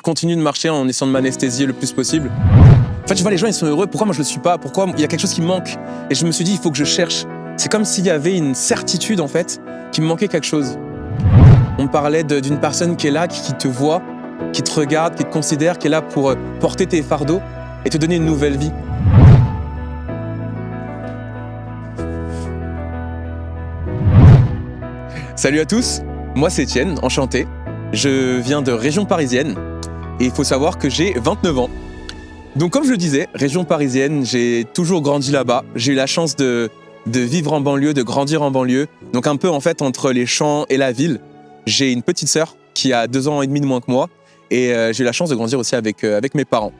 je continue de marcher en essayant de m'anesthésier le plus possible. En fait, je vois les gens, ils sont heureux. Pourquoi moi je le suis pas? Pourquoi il y a quelque chose qui me manque? Et je me suis dit, il faut que je cherche. C'est comme s'il y avait une certitude, en fait, qu'il me manquait quelque chose. On parlait d'une personne qui est là, qui te voit, qui te regarde, qui te considère, qui est là pour porter tes fardeaux et te donner une nouvelle vie. Salut à tous, moi c'est Étienne, enchanté. Je viens de région parisienne et il faut savoir que j'ai 29 ans. Donc comme je le disais, région parisienne, j'ai toujours grandi là-bas. J'ai eu la chance de vivre en banlieue, de grandir en banlieue. Donc un peu en fait entre les champs et la ville. J'ai une petite sœur qui a 2 ans et demi de moins que moi et j'ai eu la chance de grandir aussi avec mes parents.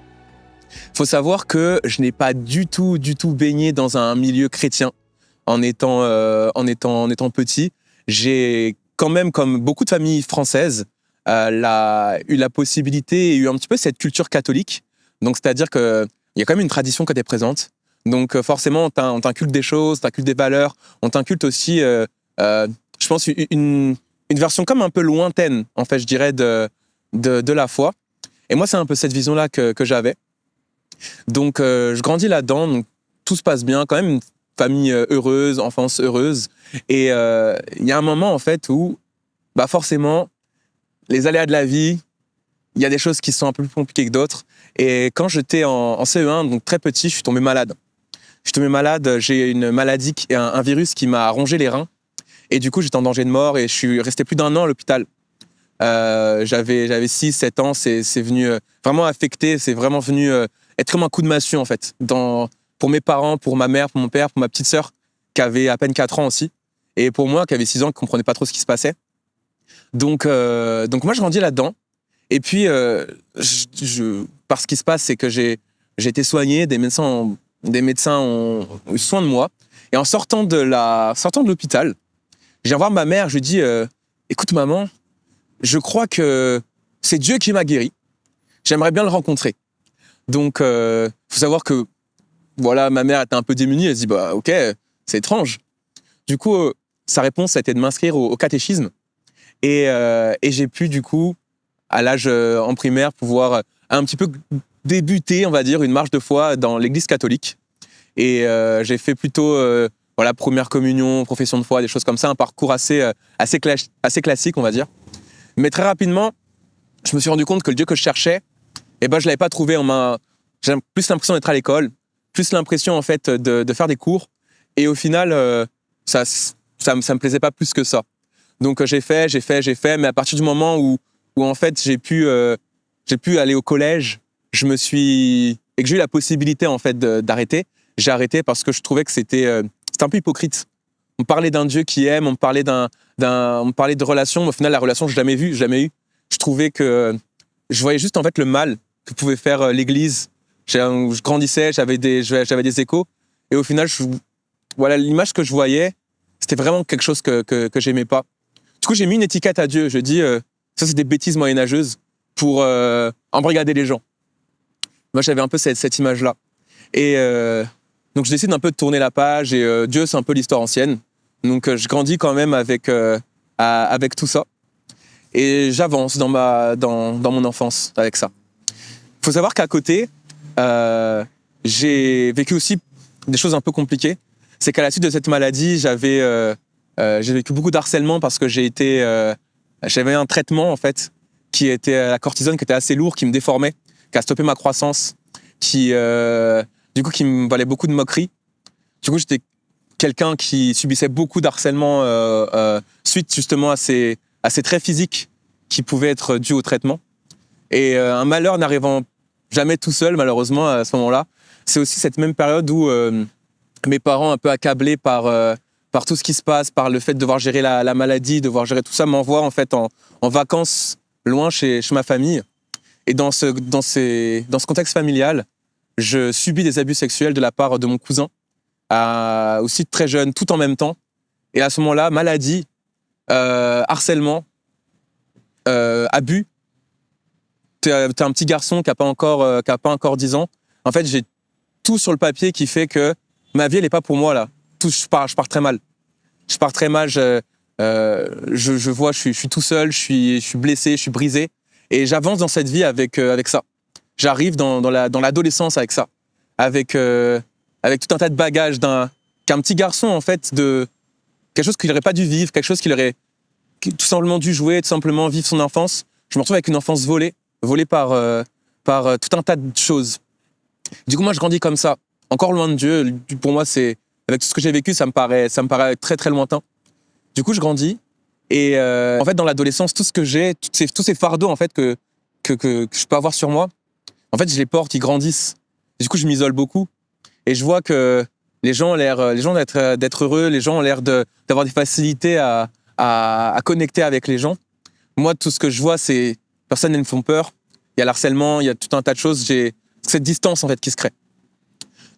Il faut savoir que je n'ai pas du tout baigné dans un milieu chrétien en étant petit. J'ai quand même, comme beaucoup de familles françaises, eu la possibilité et eu un petit peu cette culture catholique. Donc, c'est-à-dire qu'il y a quand même une tradition qui est présente. Donc, forcément, on t'inculque des choses, on t'inculque des valeurs, on t'inculque aussi, je pense, une version comme un peu lointaine, en fait, je dirais, de la foi. Et moi, c'est un peu cette vision-là que j'avais. Donc, je grandis là-dedans, donc tout se passe bien, quand même une famille heureuse, enfance heureuse. Et il y a un moment, en fait, où, forcément, les aléas de la vie, il y a des choses qui sont un peu plus compliquées que d'autres. Et quand j'étais en CE1, donc très petit, je suis tombé malade. J'ai une maladie, un virus qui m'a rongé les reins. Et du coup, j'étais en danger de mort et je suis resté plus d'1 an à l'hôpital. J'avais 6-7 ans, c'est venu vraiment affecter, c'est vraiment venu être comme un coup de massue, en fait, pour mes parents, pour ma mère, pour mon père, pour ma petite sœur, qui avait à peine 4 ans aussi. Et pour moi, qui avait 6 ans, qui ne comprenait pas trop ce qui se passait. Donc moi, je grandis là-dedans. Et puis, par ce qui se passe, c'est que j'ai été soigné, des médecins ont eu soin de moi. Et en sortant de l'hôpital, je viens voir ma mère, je lui dis écoute maman, je crois que c'est Dieu qui m'a guéri. J'aimerais bien le rencontrer. Donc, faut savoir que voilà, ma mère était un peu démunie. Elle se dit ok, c'est étrange. Du coup, sa réponse a été de m'inscrire au catéchisme. Et j'ai pu, du coup, à l'âge en primaire, pouvoir un petit peu débuter, on va dire, une marche de foi dans l'église catholique. Et j'ai fait plutôt première communion, profession de foi, des choses comme ça, un parcours assez classique, on va dire. Mais très rapidement, je me suis rendu compte que le Dieu que je cherchais, je ne l'avais pas trouvé en main. J'ai plus l'impression d'être à l'école, plus l'impression en fait de faire des cours. Et au final, ça me plaisait pas plus que ça. Donc j'ai fait, mais à partir du moment où en fait j'ai pu aller au collège, et que j'ai eu la possibilité en fait d'arrêter, j'ai arrêté parce que je trouvais que c'était un peu hypocrite. On parlait d'un Dieu qui aime, on parlait de relations, mais au final la relation je l'ai jamais eu. Je trouvais que je voyais juste en fait le mal que pouvait faire l'Église. Je grandissais, j'avais des échos, et au final l'image que je voyais, c'était vraiment quelque chose que j'aimais pas. Du coup, j'ai mis une étiquette à Dieu. Je dis, ça, c'est des bêtises moyenâgeuses pour embrigader les gens. Moi, j'avais un peu cette image-là. Et donc, je décide un peu de tourner la page. Et Dieu, c'est un peu l'histoire ancienne. Donc, je grandis quand même avec tout ça. Et j'avance dans mon enfance avec ça. Il faut savoir qu'à côté, j'ai vécu aussi des choses un peu compliquées. C'est qu'à la suite de cette maladie, j'ai vécu beaucoup d'harcèlement parce que j'avais un traitement en fait qui était la cortisone, qui était assez lourd, qui me déformait, qui a stoppé ma croissance, qui me valait beaucoup de moqueries. Du coup, j'étais quelqu'un qui subissait beaucoup d'harcèlement suite justement à ces traits physiques qui pouvaient être dus au traitement. Et un malheur n'arrivant jamais tout seul, malheureusement, à ce moment-là, c'est aussi cette même période où mes parents, un peu accablés par tout ce qui se passe, par le fait de devoir gérer la maladie, de devoir gérer tout ça, m'envoient en fait en vacances loin chez ma famille. Et dans ce contexte familial, je subis des abus sexuels de la part de mon cousin, aussi très jeune, tout en même temps. Et à ce moment-là, maladie, harcèlement, abus. T'es un petit garçon qui n'a pas encore 10 ans. En fait, j'ai tout sur le papier qui fait que ma vie, elle n'est pas pour moi, là. Je pars très mal. Je pars très mal, je vois, je suis tout seul, je suis blessé, je suis brisé. Et j'avance dans cette vie avec ça. J'arrive dans l'adolescence avec ça. Avec tout un tas de bagages qu'un petit garçon, en fait, de quelque chose qu'il n'aurait pas dû vivre, quelque chose qu'il aurait tout simplement dû jouer, tout simplement vivre son enfance. Je me retrouve avec une enfance volée par tout un tas de choses. Du coup, moi, je grandis comme ça, encore loin de Dieu. Pour moi, avec tout ce que j'ai vécu, ça me paraît très, très lointain. Du coup, je grandis. Et en fait, dans l'adolescence, tout ce que j'ai, tous ces fardeaux en fait, que je peux avoir sur moi, en fait, je les porte, ils grandissent. Du coup, je m'isole beaucoup. Et je vois que les gens ont l'air d'être heureux, les gens ont l'air d'avoir des facilités à connecter avec les gens. Moi, tout ce que je vois, c'est personne ne me font peur. Il y a l'harcèlement, il y a tout un tas de choses. J'ai cette distance en fait qui se crée.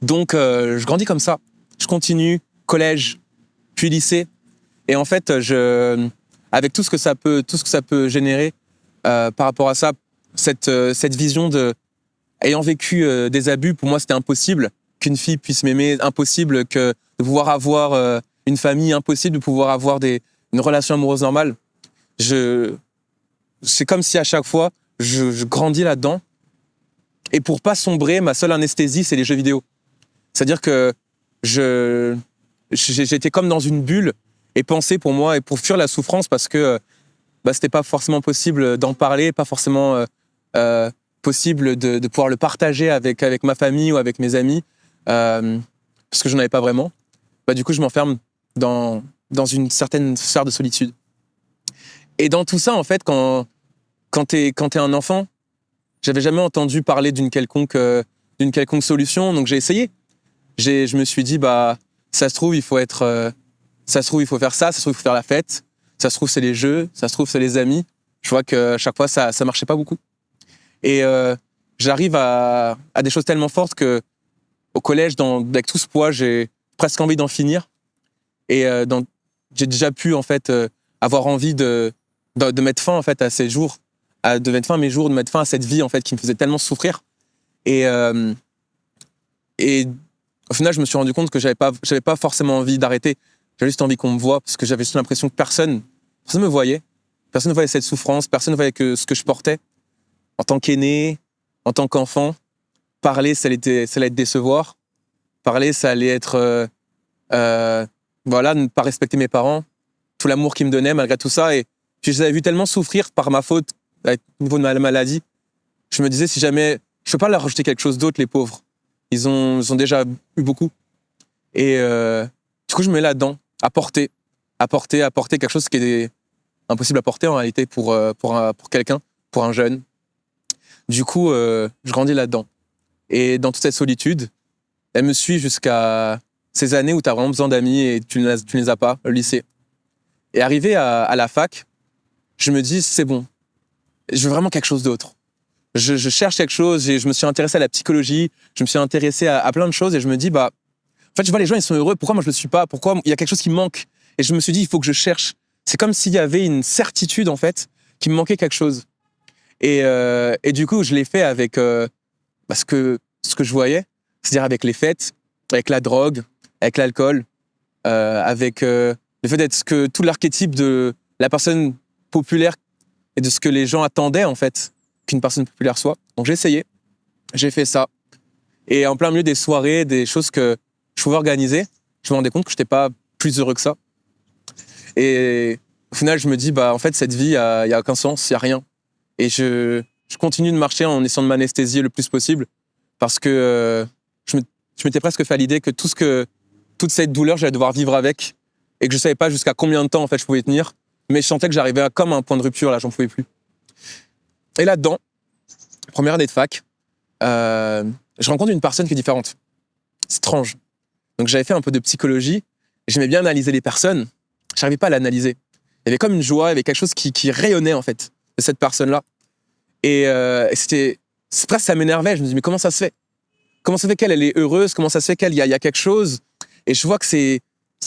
Donc, je grandis comme ça. Je continue, collège, puis lycée. Et en fait, avec tout ce que ça peut générer par rapport à ça, cette vision ayant vécu des abus, pour moi, c'était impossible qu'une fille puisse m'aimer, impossible de pouvoir avoir une famille, impossible de pouvoir avoir une relation amoureuse normale. C'est comme si à chaque fois, je grandis là-dedans. Et pour pas sombrer, ma seule anesthésie, c'est les jeux vidéo. C'est-à-dire que j'étais comme dans une bulle et penser pour moi, et pour fuir la souffrance, parce que c'était pas forcément possible d'en parler, pas forcément possible de pouvoir le partager avec ma famille ou avec mes amis, parce que j'en avais pas vraiment. Du coup, je m'enferme dans une certaine sphère de solitude. Et dans tout ça, en fait, quand t'es un enfant, j'avais jamais entendu parler d'une quelconque solution, donc j'ai essayé. Je me suis dit, ça se trouve, il faut faire ça, ça se trouve, il faut faire la fête, ça se trouve, c'est les jeux, ça se trouve, c'est les amis. Je vois que chaque fois, ça marchait pas beaucoup. Et j'arrive à des choses tellement fortes que au collège, avec tout ce poids, j'ai presque envie d'en finir. Et j'ai déjà pu, en fait, avoir envie de mettre fin, en fait, à ces jours, de mettre fin à mes jours, de mettre fin à cette vie, en fait, qui me faisait tellement souffrir. Et au final, je me suis rendu compte que j'avais pas forcément envie d'arrêter. J'avais juste envie qu'on me voie, parce que j'avais juste l'impression que personne me voyait. Personne ne voyait cette souffrance, personne ne voyait que ce que je portais. En tant qu'aîné, en tant qu'enfant, parler, ça allait être décevoir. Parler, ça allait être ne pas respecter mes parents, tout l'amour qu'ils me donnaient malgré tout ça. Et puis je les avais vus tellement souffrir par ma faute, au niveau de ma maladie. Je me disais, si jamais, je peux pas leur rajouter quelque chose d'autre, les pauvres. Ils ont déjà eu beaucoup. Et du coup, je me mets là-dedans, à porter quelque chose qui est impossible à porter en réalité pour quelqu'un, pour un jeune. Du coup, je grandis là-dedans. Et dans toute cette solitude, elle me suit jusqu'à ces années où tu as vraiment besoin d'amis et tu ne les as pas, le lycée. Et arrivé à la fac, je me dis, c'est bon, je veux vraiment quelque chose d'autre. Je cherche quelque chose, je me suis intéressé à la psychologie, je me suis intéressé à plein de choses et je me dis, en fait, je vois les gens, ils sont heureux, pourquoi moi je le suis pas? Pourquoi il y a quelque chose qui me manque? Et je me suis dit, il faut que je cherche. C'est comme s'il y avait une certitude, en fait, qu'il me manquait quelque chose. Et du coup, je l'ai fait avec ce que je voyais, c'est-à-dire avec les fêtes, avec la drogue, avec l'alcool, avec le fait d'être tout l'archétype de la personne populaire et de ce que les gens attendaient, en fait, qu'une personne populaire soit. Donc j'ai essayé, j'ai fait ça. Et en plein milieu des soirées, des choses que je pouvais organiser, je me rendais compte que je n'étais pas plus heureux que ça. Et au final, je me dis, en fait, cette vie, il n'y a aucun sens, il n'y a rien. Et je continue de marcher en essayant de m'anesthésier le plus possible parce que je m'étais presque fait à l'idée que toute cette douleur, j'allais devoir vivre avec et que je ne savais pas jusqu'à combien de temps, en fait, je pouvais tenir. Mais je sentais que j'arrivais comme à un point de rupture, là, j'en pouvais plus. Et là-dedans, première année de fac, je rencontre une personne qui est différente. C'est étrange. Donc j'avais fait un peu de psychologie, et j'aimais bien analyser les personnes, je n'arrivais pas à l'analyser. Il y avait comme une joie, il y avait quelque chose qui rayonnait en fait, de cette personne-là. Et c'est presque ça m'énervait, je me dis mais comment ça se fait? Comment ça se fait qu'elle est heureuse? Comment ça se fait qu'il y a quelque chose? Et je vois que c'est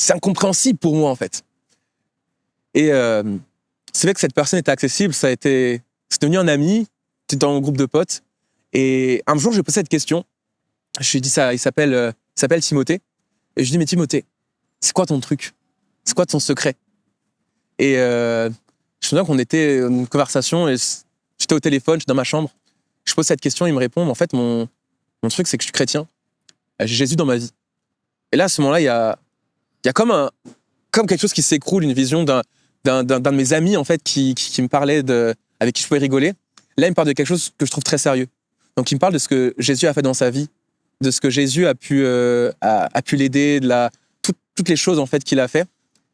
incompréhensible pour moi en fait. Et c'est vrai que cette personne était accessible, c'est devenu un ami, c'était dans un groupe de potes. Et un jour, je lui ai posé cette question. Je lui ai dit ça, il s'appelle Timothée. Et je lui ai dit, mais Timothée, c'est quoi ton truc? C'est quoi ton secret? Et je me souviens qu'on était dans une conversation et J'étais au téléphone, je suis dans ma chambre. Je pose cette question, il me répond, en fait, mon truc, c'est que je suis chrétien. J'ai Jésus dans ma vie. Et là, à ce moment-là, il y a comme quelque chose qui s'écroule, une vision d'un de mes amis, en fait, qui me parlait avec qui je pouvais rigoler. Là, il me parle de quelque chose que je trouve très sérieux. Donc, il me parle de ce que Jésus a fait dans sa vie, de ce que Jésus a pu l'aider, toutes les choses, en fait, qu'il a fait.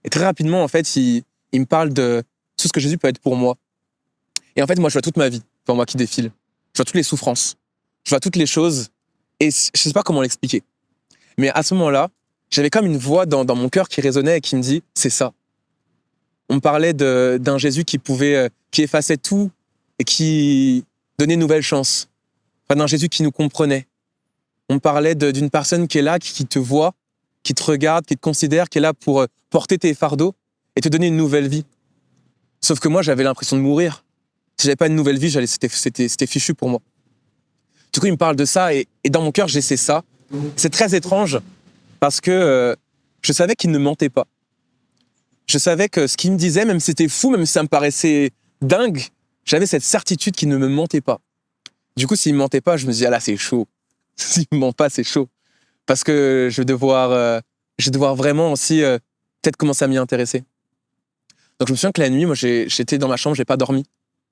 Et très rapidement, en fait, il me parle de tout ce que Jésus peut être pour moi. Et en fait, moi, je vois toute ma vie pour moi qui défile. Je vois toutes les souffrances. Je vois toutes les choses. Et je ne sais pas comment l'expliquer. Mais à ce moment-là, j'avais comme une voix dans mon cœur qui résonnait et qui me dit « c'est ça ». On me parlait d'un Jésus qui effaçait tout et qui donnait une nouvelle chance. Enfin, d'un Jésus qui nous comprenait. On me parlait d'une personne qui est là, qui te voit, qui te regarde, qui te considère, qui est là pour porter tes fardeaux et te donner une nouvelle vie. Sauf que moi, j'avais l'impression de mourir. Si j'avais pas une nouvelle vie, c'était fichu pour moi. Du coup, il me parle de ça et dans mon cœur, j'essaie ça. C'est très étrange parce que je savais qu'il ne mentait pas. Je savais que ce qu'il me disait, même si c'était fou, même si ça me paraissait dingue, j'avais cette certitude qu'il ne me mentait pas. Du coup, s'il me mentait pas, je me disais, ah là, c'est chaud. S'il me ment pas, c'est chaud. Parce que je vais devoir vraiment aussi peut-être commencer à m'y intéresser. Donc, je me souviens que la nuit, moi, j'étais dans ma chambre, j'ai pas dormi.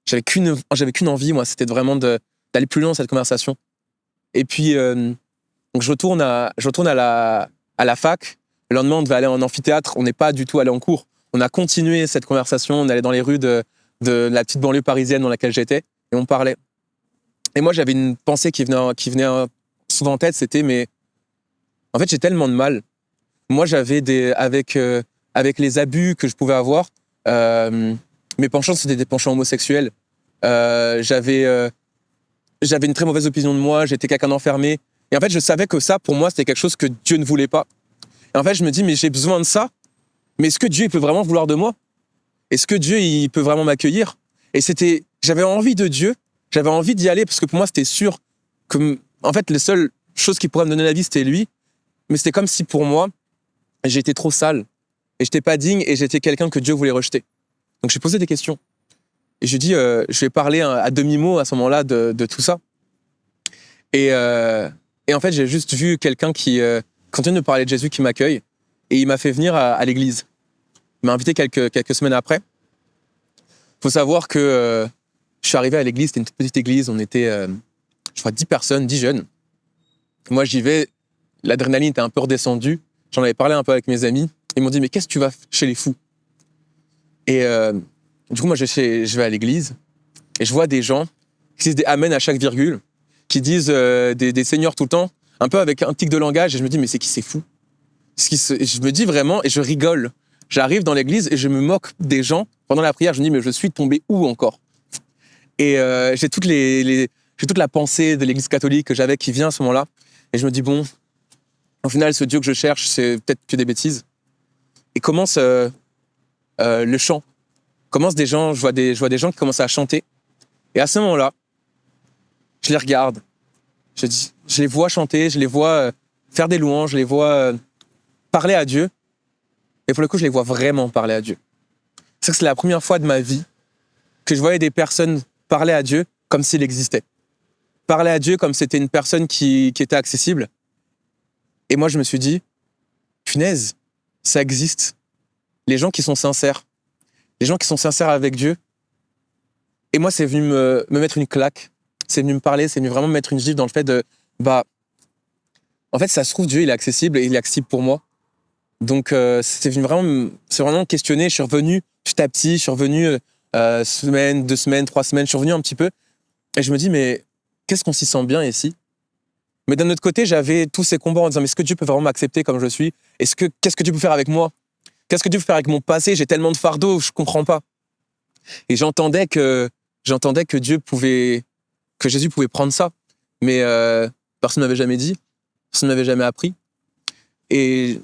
J'avais qu'une envie, moi, c'était vraiment d'aller plus loin dans cette conversation. Et puis, donc je retourne à la fac. Le lendemain, on devait aller en amphithéâtre. On n'est pas du tout allé en cours. On a continué cette conversation. On allait dans les rues de la petite banlieue parisienne dans laquelle j'étais et on parlait. Et moi, j'avais une pensée qui venait souvent en tête. C'était, mais en fait, j'ai tellement de mal. Moi, j'avais avec les abus que je pouvais avoir, mes penchants, c'était des penchants homosexuels. J'avais une très mauvaise opinion de moi. J'étais quelqu'un d'enfermé. Et en fait, je savais que ça, pour moi, c'était quelque chose que Dieu ne voulait pas. Et en fait, je me dis, mais j'ai besoin de ça. Mais est-ce que Dieu, il peut vraiment vouloir de moi? Est-ce que Dieu, il peut vraiment m'accueillir? Et j'avais envie de Dieu. J'avais envie d'y aller parce que pour moi, c'était sûr que, en fait, les seules choses qui pourraient me donner la vie, c'était lui. Mais c'était comme si pour moi, j'étais trop sale. Et j'étais pas digne et j'étais quelqu'un que Dieu voulait rejeter. Donc, j'ai posé des questions. Et je dis, je vais parler à demi-mot à ce moment-là de tout ça. Et en fait, j'ai juste vu quelqu'un qui continue de parler de Jésus, qui m'accueille. Et il m'a fait venir à l'église. Il m'a invité quelques semaines après. Il faut savoir que je suis arrivé à l'église, c'était une toute petite église. On était, je crois, 10 personnes, 10 jeunes. Moi, j'y vais. L'adrénaline était un peu redescendue. J'en avais parlé un peu avec mes amis. Ils m'ont dit, mais qu'est-ce que tu vas chez les fous? Et du coup, moi, je vais à l'église et je vois des gens qui disent des amen à chaque virgule, qui disent des seigneurs tout le temps, un peu avec un tic de langage. Et je me dis, mais c'est qui c'est fou? Et je me dis vraiment, et je rigole. J'arrive dans l'église et je me moque des gens. Pendant la prière, je me dis, mais je suis tombé où encore? Et j'ai toute la pensée de l'église catholique que j'avais qui vient à ce moment-là. Et je me dis, bon, au final, ce Dieu que je cherche, c'est peut-être que des bêtises. Et commence le chant. Commence des gens, je vois des gens qui commencent à chanter. Et à ce moment-là, je les regarde. Je les vois chanter, je les vois faire des louanges, je les vois parler à Dieu. Et pour le coup, je les vois vraiment parler à Dieu. C'est la première fois de ma vie que je voyais des personnes parler à Dieu comme s'il existait. Parler à Dieu comme c'était une personne qui était accessible. Et moi, je me suis dit, punaise, ça existe. Les gens qui sont sincères. Les gens qui sont sincères avec Dieu. Et moi, c'est venu me mettre une claque. C'est venu me parler, c'est venu vraiment me mettre une gifle dans le fait de, en fait, ça se trouve, Dieu, il est accessible et il est accessible pour moi. Donc, c'est vraiment questionné. Je suis revenu petit à petit, je suis revenu semaine, 2 semaines, 3 semaines, je suis revenu un petit peu. Et je me dis, mais qu'est-ce qu'on s'y sent bien ici? Mais d'un autre côté, j'avais tous ces combats en disant, mais est-ce que Dieu peut vraiment m'accepter comme je suis? Qu'est-ce que Dieu peut faire avec moi? Qu'est-ce que Dieu peut faire avec mon passé? J'ai tellement de fardeaux, je comprends pas. Et j'entendais que Jésus pouvait prendre ça. Mais personne ne m'avait jamais dit, personne ne m'avait jamais appris. Et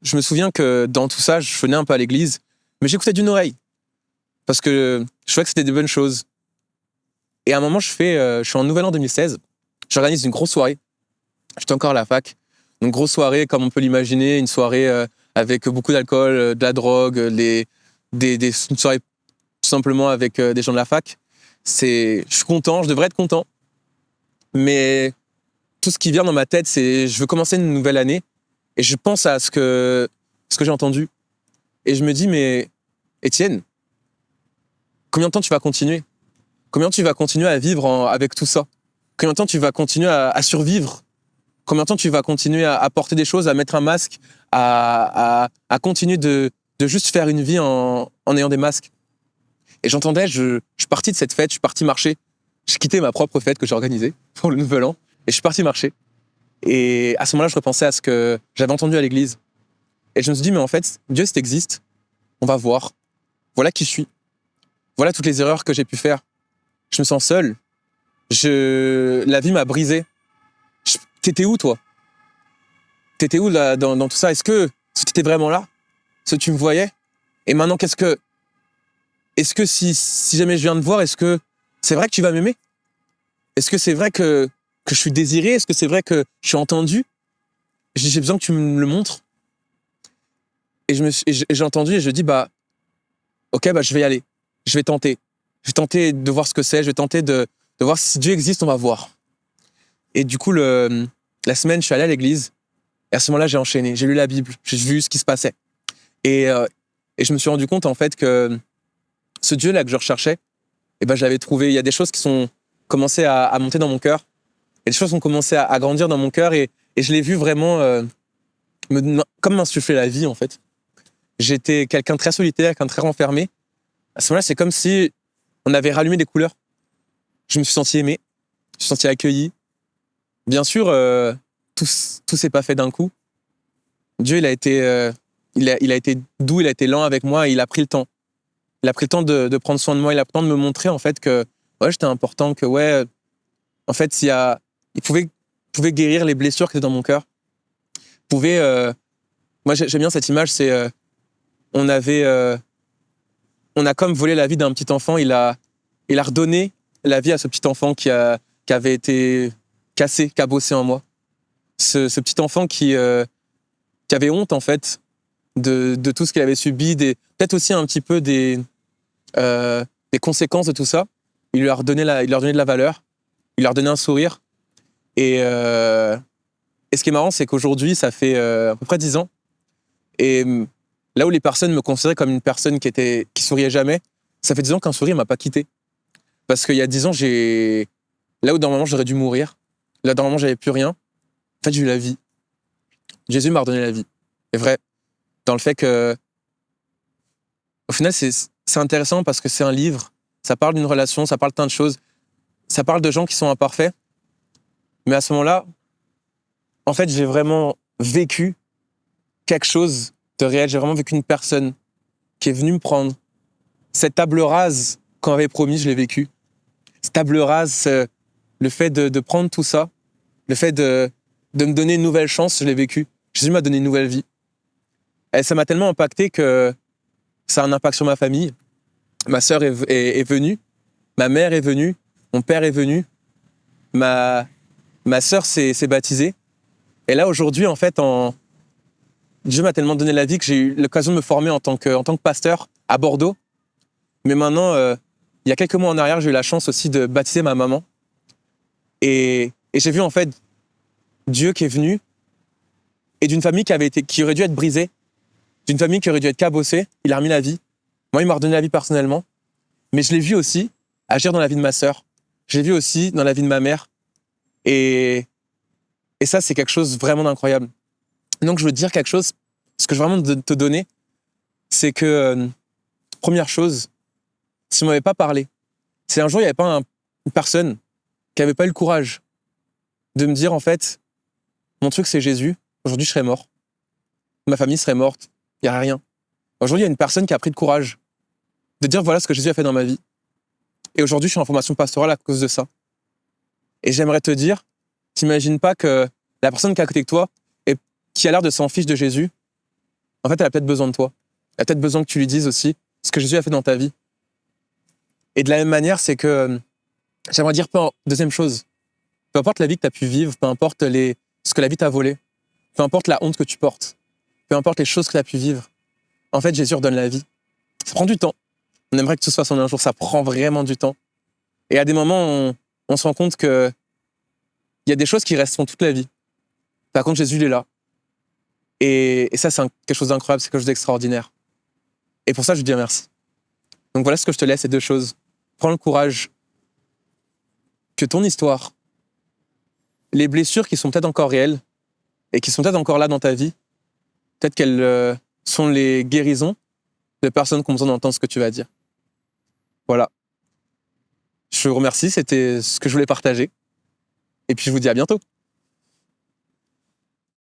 je me souviens que dans tout ça, je venais un peu à l'église, mais j'écoutais d'une oreille. Parce que je trouvais que c'était des bonnes choses. Et à un moment, je suis en Nouvel An 2016, j'organise une grosse soirée. J'étais encore à la fac. Donc, grosse soirée, comme on peut l'imaginer, une soirée avec beaucoup d'alcool, de la drogue, une soirée tout simplement avec des gens de la fac. je suis content, je devrais être content. Mais tout ce qui vient dans ma tête, c'est je veux commencer une nouvelle année et je pense à ce que j'ai entendu. Et je me dis, mais Étienne, combien de temps tu vas continuer? Combien tu vas continuer à vivre avec tout ça? Combien de temps tu vas continuer à survivre? Combien de temps tu vas continuer à porter des choses, à mettre un masque, à continuer de juste faire une vie en ayant des masques? Et j'entendais, je suis parti de cette fête, je suis parti marcher. J'ai quitté ma propre fête que j'ai organisée pour le Nouvel An et je suis parti marcher. Et à ce moment-là, je repensais à ce que j'avais entendu à l'église. Et je me suis dit, mais en fait, Dieu, s'il existe, on va voir. Voilà qui je suis. Voilà toutes les erreurs que j'ai pu faire. Je me sens seul. La vie m'a brisé. T'étais où, toi? T'étais où là, dans tout ça? Est-ce que t'étais vraiment là? Est-ce que tu me voyais? Et maintenant, est-ce que si jamais je viens te voir, est-ce que c'est vrai que tu vas m'aimer? Est-ce que c'est vrai que je suis désiré? Est-ce que c'est vrai que je suis entendu? J'ai besoin que tu me le montres. Et j'ai entendu et je dis, ok, je vais y aller. Je vais tenter. Je vais tenter de voir ce que c'est. Je vais tenter de voir si Dieu existe, on va voir. Et du coup, la semaine, je suis allé à l'église. Et à ce moment-là, j'ai enchaîné. J'ai lu la Bible. J'ai vu ce qui se passait. Et je me suis rendu compte, en fait, que ce Dieu-là que je recherchais, je l'avais trouvé. Il y a des choses qui sont commencées à monter dans mon cœur. Et des choses ont commencé à grandir dans mon cœur. Et je l'ai vu vraiment comme m'insuffler la vie, en fait. J'étais quelqu'un de très solitaire, quelqu'un de très renfermé. À ce moment-là, c'est comme si on avait rallumé des couleurs. Je me suis senti aimé. Je me suis senti accueilli. Bien sûr, tout s'est pas fait d'un coup. Dieu, il a été doux, il a été lent avec moi. Et il a pris le temps. Il a pris le temps de prendre soin de moi. Il a pris le temps de me montrer, en fait, que j'étais important, que en fait, il pouvait guérir les blessures qui étaient dans mon cœur. Moi, j'aime bien cette image, c'est on a comme volé la vie d'un petit enfant. Il a redonné la vie à ce petit enfant qui avait été cassé, cabossé en moi. Ce petit enfant qui avait honte, en fait, de tout ce qu'il avait subi, peut-être aussi un petit peu des conséquences de tout ça. Il lui a redonné de la valeur, il lui a redonné un sourire. Et ce qui est marrant, c'est qu'aujourd'hui, ça fait à peu près 10 ans. Et là où les personnes me considéraient comme une personne qui souriait jamais, ça fait 10 ans qu'un sourire m'a pas quitté. Parce qu'il y a 10 ans, là où normalement j'aurais dû mourir, là normalement j'avais plus rien, en fait j'ai eu la vie. Jésus m'a redonné la vie. C'est vrai. Dans le fait que, au final, c'est intéressant parce que c'est un livre, ça parle d'une relation, ça parle de plein de choses, ça parle de gens qui sont imparfaits. Mais à ce moment-là, en fait, j'ai vraiment vécu quelque chose de réel. J'ai vraiment vécu une personne qui est venue me prendre. Cette table rase qu'on avait promis, je l'ai vécue. Cette table rase, le fait de prendre tout ça, le fait de me donner une nouvelle chance, je l'ai vécu. Jésus m'a donné une nouvelle vie. Et ça m'a tellement impacté que ça a un impact sur ma famille. Ma sœur est venue, ma mère est venue, mon père est venu, ma sœur s'est baptisée. Et là, aujourd'hui, en fait, Dieu m'a tellement donné la vie que j'ai eu l'occasion de me former en tant que pasteur à Bordeaux. Mais maintenant, il y a quelques mois en arrière, j'ai eu la chance aussi de baptiser ma maman. Et j'ai vu, en fait, Dieu qui est venu et d'une famille qui aurait dû être brisée, d'une famille qui aurait dû être cabossée, il a remis la vie. Moi, il m'a redonné la vie personnellement. Mais je l'ai vu aussi agir dans la vie de ma sœur. Je l'ai vu aussi dans la vie de ma mère. Et ça, c'est quelque chose vraiment d'incroyable. Donc, je veux te dire quelque chose. Ce que je veux vraiment te donner, c'est que, première chose, si on m'avait pas parlé, c'est un jour, il n'y avait pas une personne qui n'avait pas eu le courage de me dire, en fait, mon truc, c'est Jésus. Aujourd'hui, je serais mort. Ma famille serait morte. Il n'y a rien. Aujourd'hui, il y a une personne qui a pris le courage de dire, voilà ce que Jésus a fait dans ma vie. Et aujourd'hui, je suis en formation pastorale à cause de ça. Et j'aimerais te dire, t'imagines pas que la personne qui est à côté de toi et qui a l'air de s'en fiche de Jésus, en fait, elle a peut-être besoin de toi. Elle a peut-être besoin que tu lui dises aussi ce que Jésus a fait dans ta vie. Et de la même manière, c'est que j'aimerais dire, deuxième chose, peu importe la vie que tu as pu vivre, peu importe ce que la vie t'a volé, peu importe la honte que tu portes, peu importe les choses que tu as pu vivre, en fait, Jésus redonne la vie. Ça prend du temps. On aimerait que tout se fasse en un jour, ça prend vraiment du temps. Et à des moments, on se rend compte qu'il y a des choses qui resteront toute la vie. Par contre, Jésus, il est là. Et ça, c'est quelque chose d'incroyable, c'est quelque chose d'extraordinaire. Et pour ça, je lui dis merci. Donc voilà ce que je te laisse, ces deux choses. Prends le courage que ton histoire, les blessures qui sont peut-être encore réelles et qui sont peut-être encore là dans ta vie, peut-être qu'elles sont les guérisons de personnes qui ont besoin d'entendre ce que tu vas dire. Voilà. Je vous remercie, c'était ce que je voulais partager. Et puis je vous dis à bientôt.